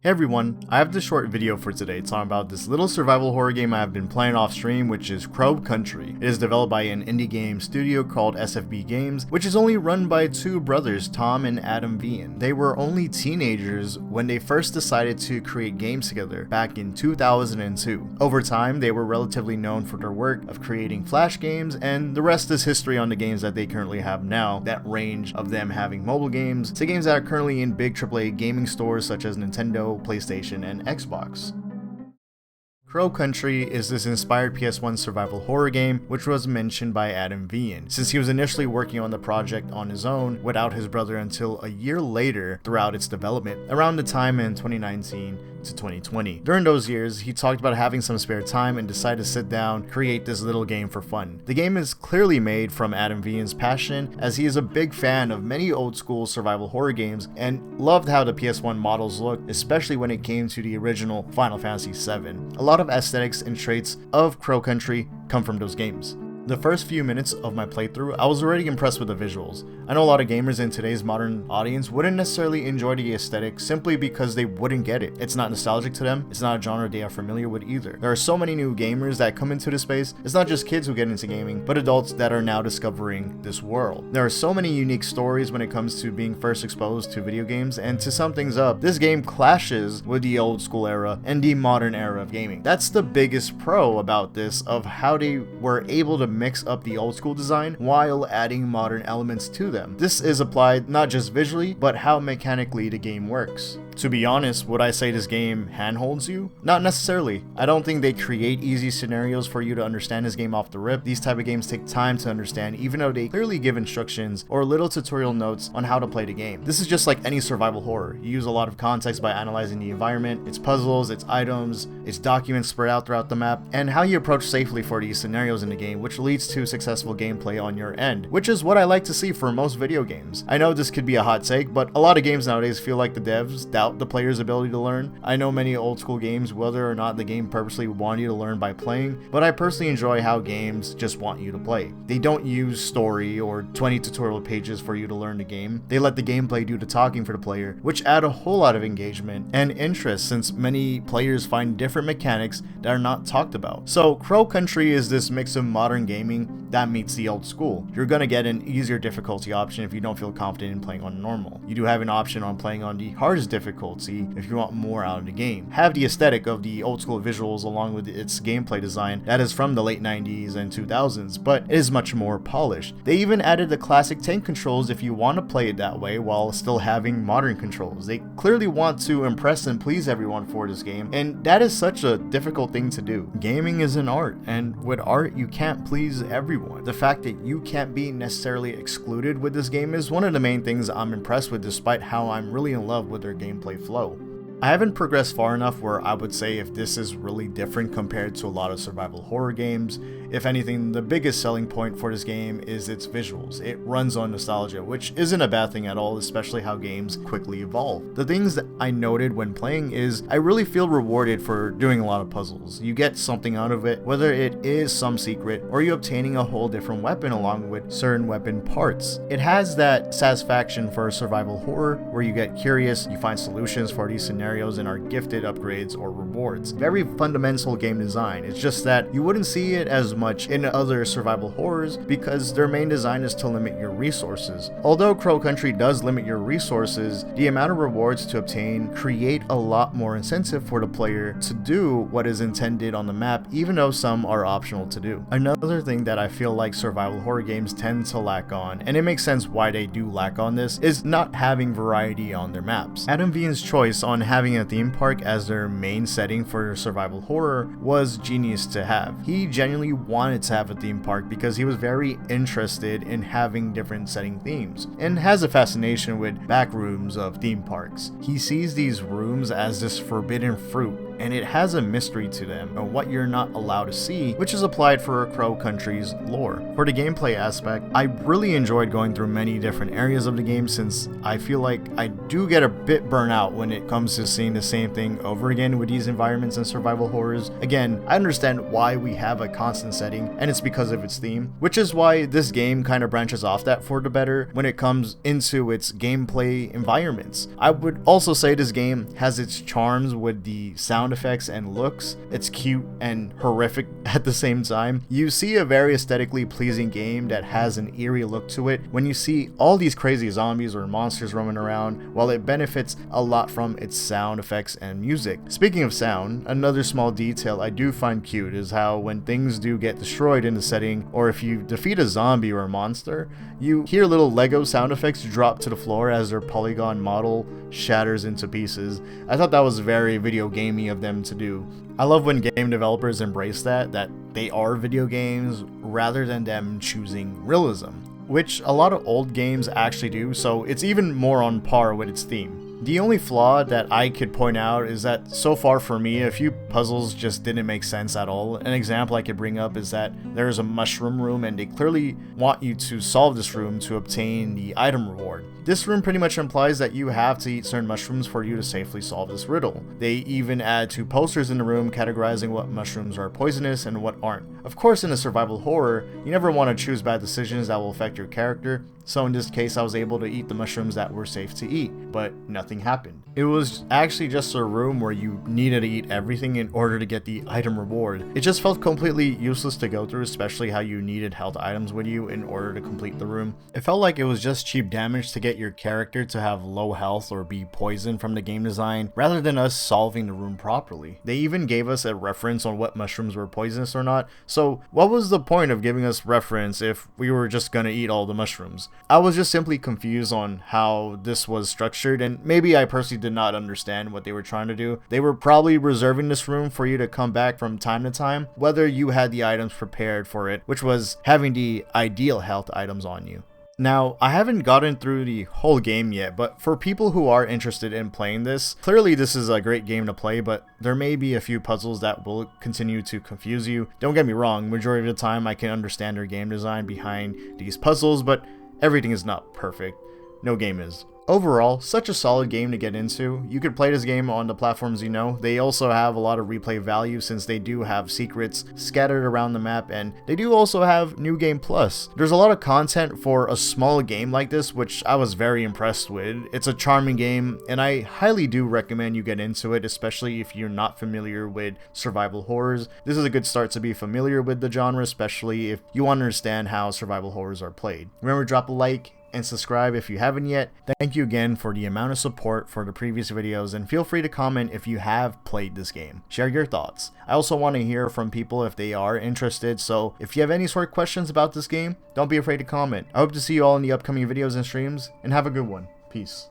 Hey everyone, I have this short video for today talking about this little survival horror game I've been playing off stream, which is Crow Country. It is developed by an indie game studio called SFB Games, which is only run by two brothers, Tom and Adam Vian. They were only teenagers when they first decided to create games together back in 2002. Over time, they were relatively known for their work of creating Flash games, and the rest is history on the games that they currently have now, that range of them having mobile games to games that are currently in big AAA gaming stores such as Nintendo, PlayStation, and Xbox. Crow Country is this inspired PS1 survival horror game, which was mentioned by Adam Vian, since he was initially working on the project on his own without his brother until a year later throughout its development, around the time in 2019 to 2020. During those years, he talked about having some spare time and decided to sit down, create this little game for fun. The game is clearly made from Adam Vian's passion, as he is a big fan of many old school survival horror games and loved how the PS1 models looked, especially when it came to the original Final Fantasy VII. A lot of aesthetics and traits of Crow Country come from those games. The first few minutes of my playthrough, I was already impressed with the visuals. I know a lot of gamers in today's modern audience wouldn't necessarily enjoy the aesthetic simply because they wouldn't get it. It's not nostalgic to them, it's not a genre they are familiar with either. There are so many new gamers that come into this space. It's not just kids who get into gaming, but adults that are now discovering this world. There are so many unique stories when it comes to being first exposed to video games, and to sum things up, this game clashes with the old school era and the modern era of gaming. That's the biggest pro about this, of how they were able to mix up the old school design while adding modern elements to them. This is applied not just visually, but how mechanically the game works. To be honest, would I say this game handholds you? Not necessarily. I don't think they create easy scenarios for you to understand this game off the rip. These type of games take time to understand, even though they clearly give instructions or little tutorial notes on how to play the game. This is just like any survival horror. You use a lot of context by analyzing the environment, its puzzles, its items, its documents spread out throughout the map, and how you approach safely for these scenarios in the game, which leads to successful gameplay on your end, which is what I like to see for most video games. I know this could be a hot take, but a lot of games nowadays feel like the devs doubt the player's ability to learn. I know many old school games, whether or not the game purposely want you to learn by playing, but I personally enjoy how games just want you to play. They don't use story or 20 tutorial pages for you to learn the game. They let the gameplay do the talking for the player, which add a whole lot of engagement and interest, since many players find different mechanics that are not talked about. So Crow Country is this mix of modern gaming that meets the old school. You're gonna get an easier difficulty option if you don't feel confident in playing on normal. You do have an option on playing on the hardest difficulty if you want more out of the game. Have the aesthetic of the old school visuals along with its gameplay design that is from the late 90s and 2000s, but it is much more polished. They even added the classic tank controls if you want to play it that way while still having modern controls. They clearly want to impress and please everyone for this game, and that is such a difficult thing to do. Gaming is an art, and with art you can't please everyone. The fact that you can't be necessarily excluded with this game is one of the main things I'm impressed with, despite how I'm really in love with their gameplay flow. I haven't progressed far enough where I would say if this is really different compared to a lot of survival horror games. If anything, the biggest selling point for this game is its visuals. It runs on nostalgia, which isn't a bad thing at all, especially how games quickly evolve. The things that I noted when playing is I really feel rewarded for doing a lot of puzzles. You get something out of it, whether it is some secret or you obtaining a whole different weapon along with certain weapon parts. It has that satisfaction for survival horror where you get curious, you find solutions for these scenarios and are gifted upgrades or rewards. Very fundamental game design. It's just that you wouldn't see it as much in other survival horrors because their main design is to limit your resources. Although Crow Country does limit your resources, the amount of rewards to obtain create a lot more incentive for the player to do what is intended on the map, even though some are optional to do. Another thing that I feel like survival horror games tend to lack on, and it makes sense why they do lack on this, is not having variety on their maps. Adam Vian's choice on having a theme park as their main setting for survival horror was genius to have. He genuinely wanted to have a theme park because he was very interested in having different setting themes and has a fascination with back rooms of theme parks. He sees these rooms as this forbidden fruit and it has a mystery to them and what you're not allowed to see, which is applied for Crow Country's lore. For the gameplay aspect, I really enjoyed going through many different areas of the game, since I feel like I do get a bit burnt out when it comes to seeing the same thing over again with these environments and survival horrors. Again, I understand why we have a constant setting, and it's because of its theme, which is why this game kind of branches off that for the better when it comes into its gameplay environments. I would also say this game has its charms with the sound effects and looks. It's cute and horrific at the same time. You see a very aesthetically pleasing game that has an eerie look to it when you see all these crazy zombies or monsters roaming around, while it benefits a lot from its sound effects and music. Speaking of sound, another small detail I do find cute is how when things do get destroyed in the setting, or if you defeat a zombie or a monster, you hear little Lego sound effects drop to the floor as their polygon model shatters into pieces. I thought that was very video gamey of them to do. I love when game developers embrace that they are video games rather than them choosing realism, which a lot of old games actually do, so it's even more on par with its theme. The only flaw that I could point out is that so far for me, a few puzzles just didn't make sense at all. An example I could bring up is that there's a mushroom room and they clearly want you to solve this room to obtain the item reward. This room pretty much implies that you have to eat certain mushrooms for you to safely solve this riddle. They even add 2 posters in the room categorizing what mushrooms are poisonous and what aren't. Of course, in a survival horror, you never want to choose bad decisions that will affect your character, so in this case I was able to eat the mushrooms that were safe to eat, but nothing happened. It was actually just a room where you needed to eat everything in order to get the item reward. It just felt completely useless to go through, especially how you needed health items with you in order to complete the room. It felt like it was just cheap damage to get your character to have low health or be poisoned from the game design, rather than us solving the room properly. They even gave us a reference on what mushrooms were poisonous or not, so what was the point of giving us reference if we were just gonna eat all the mushrooms? I was just simply confused on how this was structured, and maybe I personally did not understand what they were trying to do. They were probably reserving this room for you to come back from time to time, whether you had the items prepared for it, which was having the ideal health items on you. Now, I haven't gotten through the whole game yet, but for people who are interested in playing this, clearly this is a great game to play, but there may be a few puzzles that will continue to confuse you. Don't get me wrong, majority of the time I can understand their game design behind these puzzles, but everything is not perfect. No game is. Overall, such a solid game to get into. You could play this game on the platforms you know. They also have a lot of replay value since they do have secrets scattered around the map, and they do also have New Game Plus. There's a lot of content for a small game like this, which I was very impressed with. It's a charming game, and I highly do recommend you get into it, especially if you're not familiar with survival horrors. This is a good start to be familiar with the genre, especially if you understand how survival horrors are played. Remember, drop a like and subscribe if you haven't yet. Thank you again for the amount of support for the previous videos, and feel free to comment if you have played this game. Share your thoughts. I also want to hear from people if they are interested, so if you have any sort of questions about this game, don't be afraid to comment. I hope to see you all in the upcoming videos and streams, and have a good one. Peace.